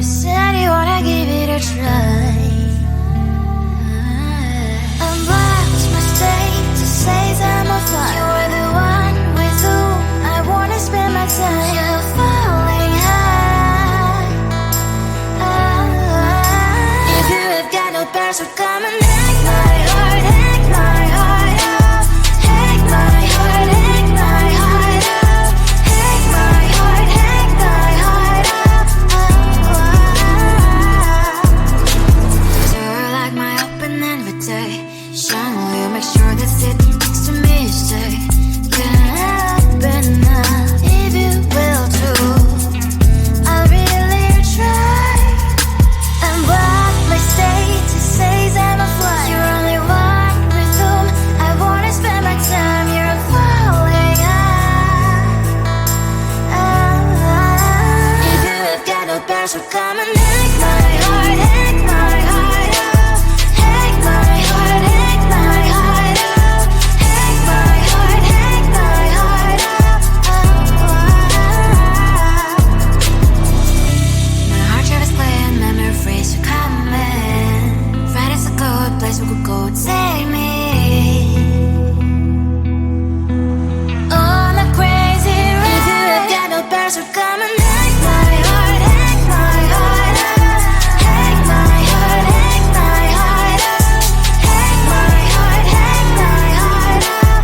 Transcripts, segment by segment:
said you wanna give it a try. I'm lost mistake to say I'm a fly. You're the one with whom I wanna spend my time. You're falling high. If you have got no parents, so come and hack my heart, hack my heart out. Hack my heart, hack my heart out. Hack my heart, hack my heart out. You're like my open invitation. Will you make sure that sitting next to me is safe? Can happen now, if you will too. I'll really try. And what mistake to say I'm a fly. You're only one with whom I wanna spend my time. You're falling high. If you have got no parents, so come and hack my heart, hack my heart out. Hack my heart, hack my heart out. Hack my heart, hack my heart out. My heart tries playing memory freeze, so come in. Friday's a good place we could go, take me. On a crazy ride. If you have got no parents, so come and hack my heart, hack my heart out. Hack my heart, hack my heart out. Hack my heart, hack my heart out.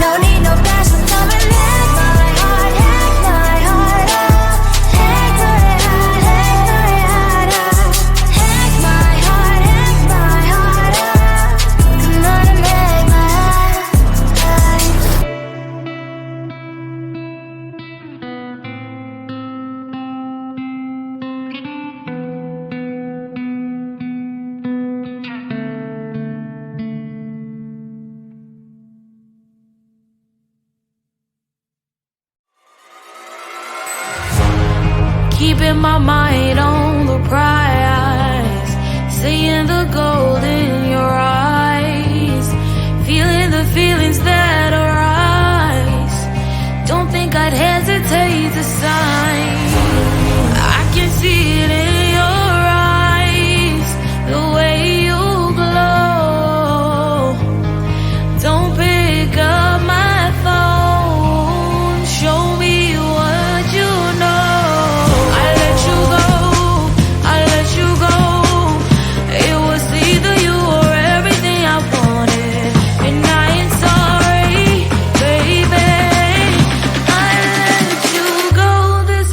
No need no parents, so come and hack my heart, hack my heart out. Hack my heart, hack my heart out. Hack my heart, hack my heart out. Come on and make my heart. Keeping my mind on the prize, seeing the gold in your eyes, feeling the feelings that arise. Don't think I'd hesitate to sign. I can see it in your eyes, the way you glow. Don't pick up my phone, show me what you know. I let you go. It was either you or everything I wanted, and I ain't sorry, baby. I let you go. This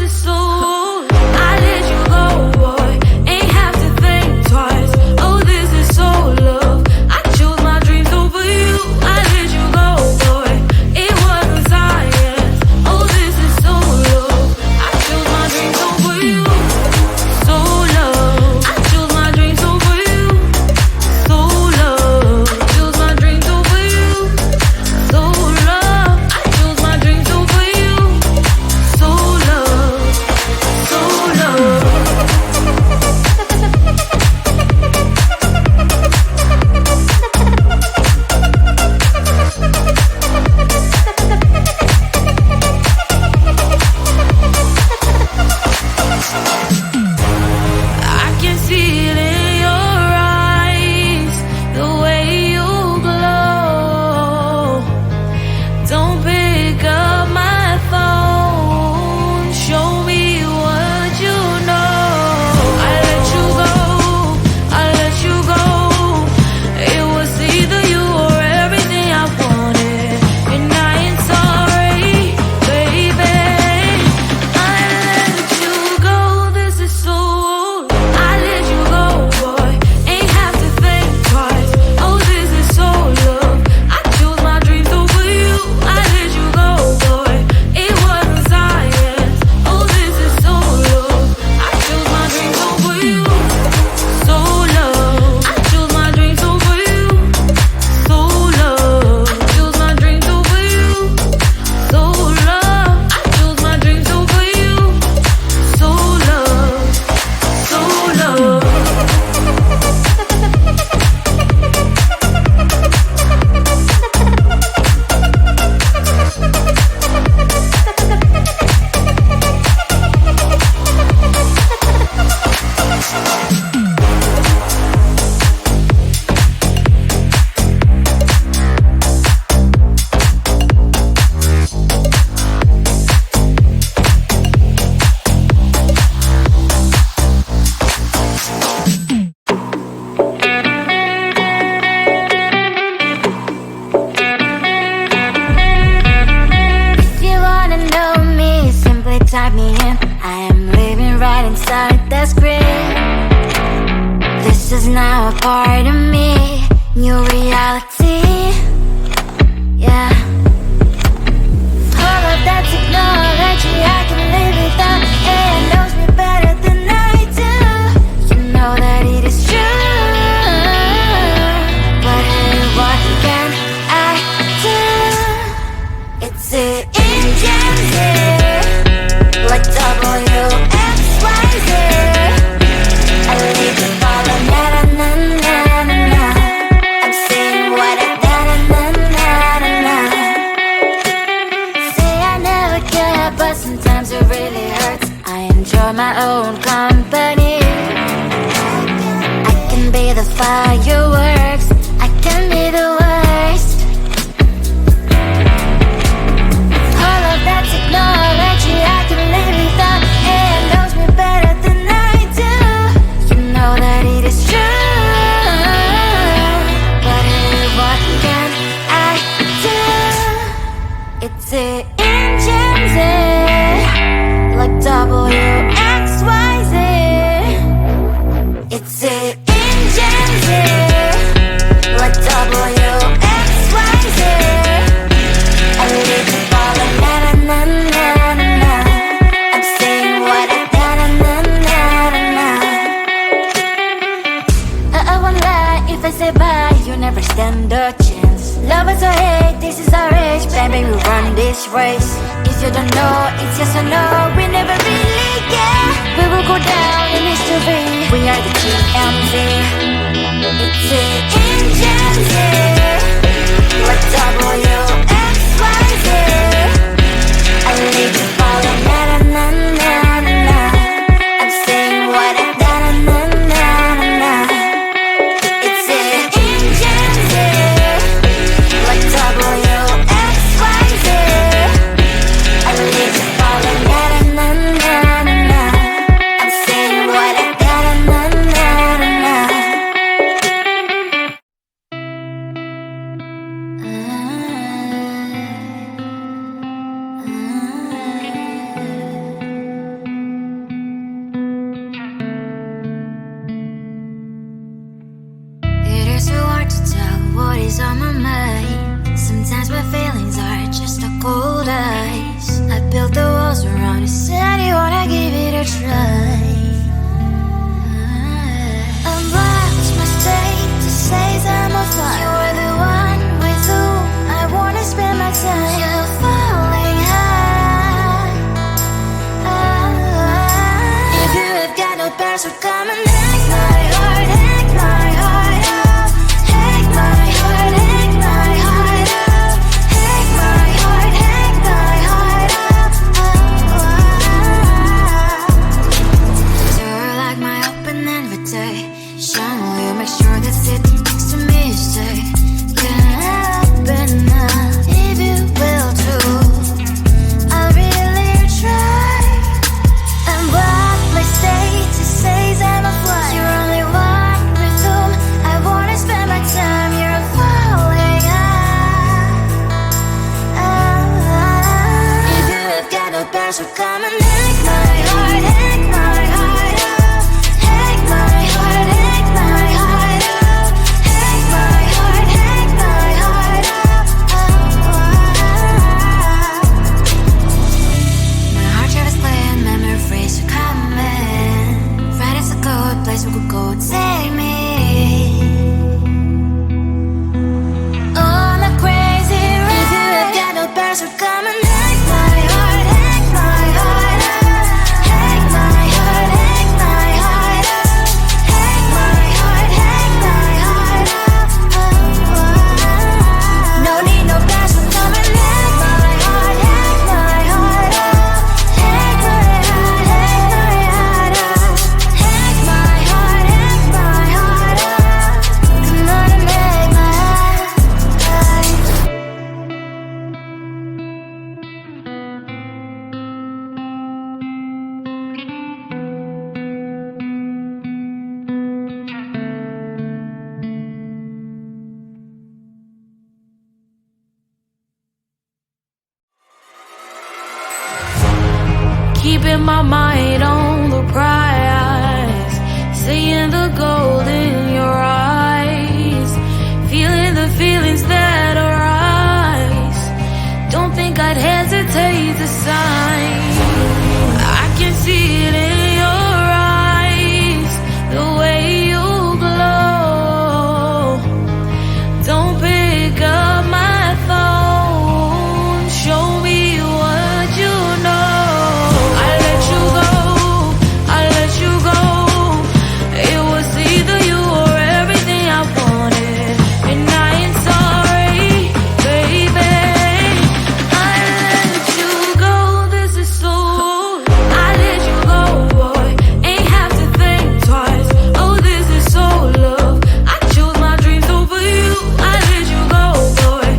I am living right inside the screen. This is now a part of me, new reality. Yeah. All of that technology I can live without. It knows me better than I do. You know that it is true. But hey, what can I do? It's the engines here, like WXYZ. I leave the follow, na na na na na na. I'm saying what I na na na na na na. Say I never care, but sometimes it really hurts. I enjoy my own company. I can be the fireworks, I can be the worst. All of that technology I can live without. It knows me better than I do. You know that it is true. But hey, what can I do? It's the engines, like WXYZ. It's the engines, like WXYZ. I live to follow, na na na na na na. I'm saying what I na na na na na na. I won't lie if I say bye, you never stand a chance. Love us or hate, this is our age, baby, we run this race. If you don't know, it's yes or no, we never really care. We will go down in history, we are the TMZ. It's the engines, like WXYZ. I live to follow, na na na na na na. I'm saying what I na na na na na na. It's the engines, like WXYZ. I live to follow, na na na na na. I'm saying what I na na na na na. It is so hard to tell what is on my mind. Sometimes my feelings are just a cold ice. I built the walls around it, said you wanna give it a try. Unbox my state to say I'm a fly. You are the one with whom I wanna spend my time. You're falling high. If you have got no past, so come and hack my heart, hack my heart out. Hack my heart, hack my heart out. Hack my heart, hack my heart out. You're like my open invitation. Will you make sure that sitting next to me is safe? Can I open up if you will too? I'll really try. And what my status says I'm a fly. You're only one with whom I wanna spend my time. You're falling high. If you have got no past, so come and hack my heart, hack my heart out. Hack my heart, hack my heart out. Hack my heart, hack my heart out. My heart travels playing memories are coming. Right as a good place we could go, take me. On a crazy ride. If you have got no past, so come and hack my heart, hack my heart out. Hack my heart, hack my heart out. Hack my heart, hack my heart out. No need no past, so come and hack my heart, hack my heart out. Hack my heart, hack my heart out. Hack my heart, hack my mind on the prize, seeing the gold in your eyes, feeling the feelings that arise. Don't think I'd hesitate to sign. I can see it in your eyes, the way you glow. Don't pick up my phone, show me what you know. I let you go, I let you go. It was either you or everything I wanted, and I ain't sorry, baby. I let you go, this is so. I let you go, boy, ain't have to think twice. Oh, this is so love. I chose my dreams over you. I let you go, boy,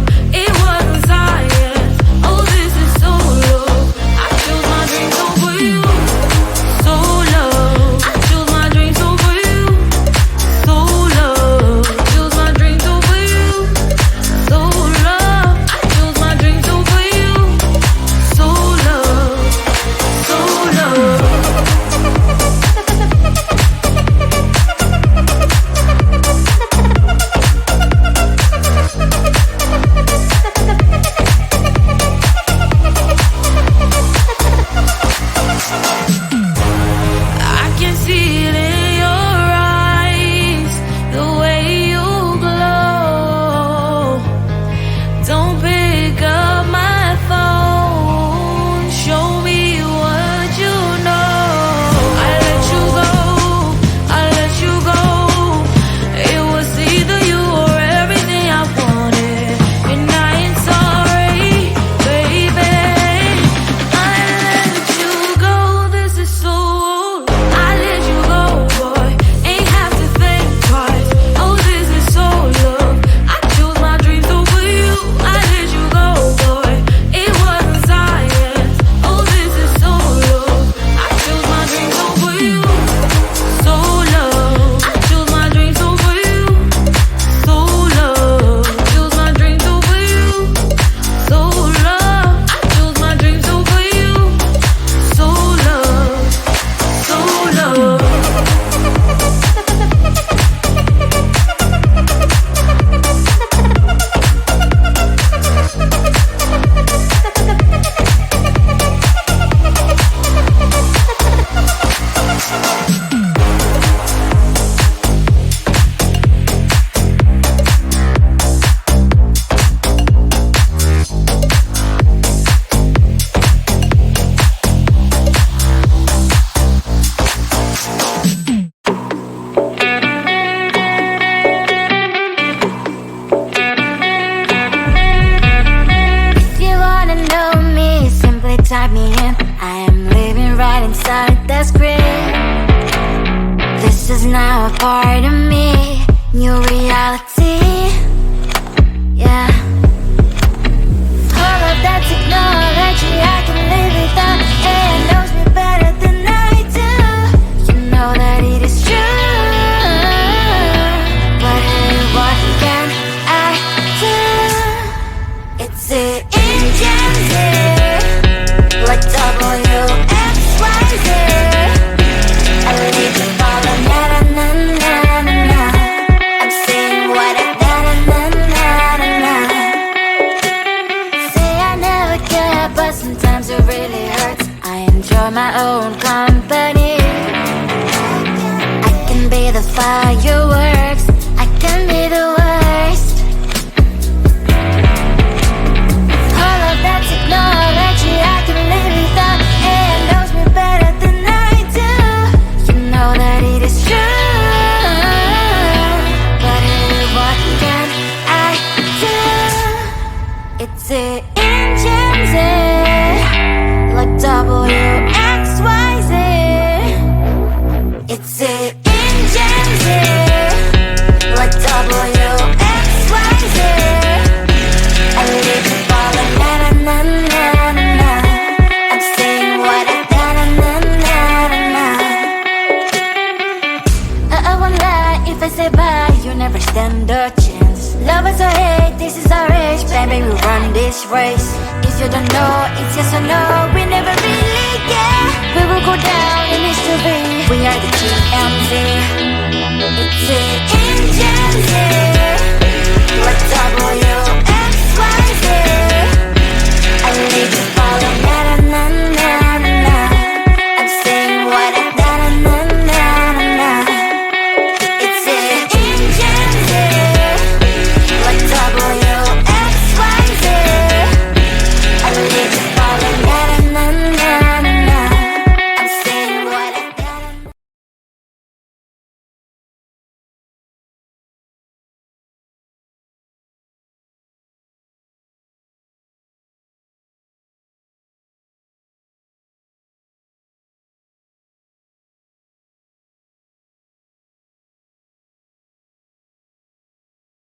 it wasn't science. Oh, this is so love. I chose my dreams over you. So love. I chose my dreams over you. So love. Chose my dreams over you. So love. I chose my dreams over you. So love. So love. I can see it in your eyes, the way you glow. Don't pick up my phone, show me what you know. I let you go, I let you go. It was either you or everything I wanted, and I ain't sorry, baby. I let you go, this is so. I let you go, boy, ain't have to think twice. Oh, this is so love. I chose my dreams over you. I let you go, boy, it wasn't science. Oh, this is so love. I chose my dreams over you. So love. I chose my dreams over you. So love. Chose my dreams over you. So love. I chose my dreams over you. So love. So love. If you wanna know me, simply type me in. I am living right inside the screen. This is now a part of me, new reality. Yeah. All of that technology, I can live without. AI knows me better than I do. You know that it is true. But hey, what can I do? It's the engines here, like WXYZ. I need to follow na na na na na na. I'm saying what I na na na na na. Say I never care, but sometimes it really hurts. I enjoy my own company. I can be the fireworks, I can be the worst. All of that technology, I can live without. AI knows me better than I do. You know that it is true. But hey, what can I do? It's the engines, like WXYZ. It's the engines, like WXYZ. I live to follow na na na na na na. I'm saying what I na na na na na. I won't lie if I say bye, you never stand a chance. Love us or hate, this is our age, baby, we run this race. If you don't know, it's yes or no, we never really care. We will go down in history. We are the TMZ. It's the engine here. Let's double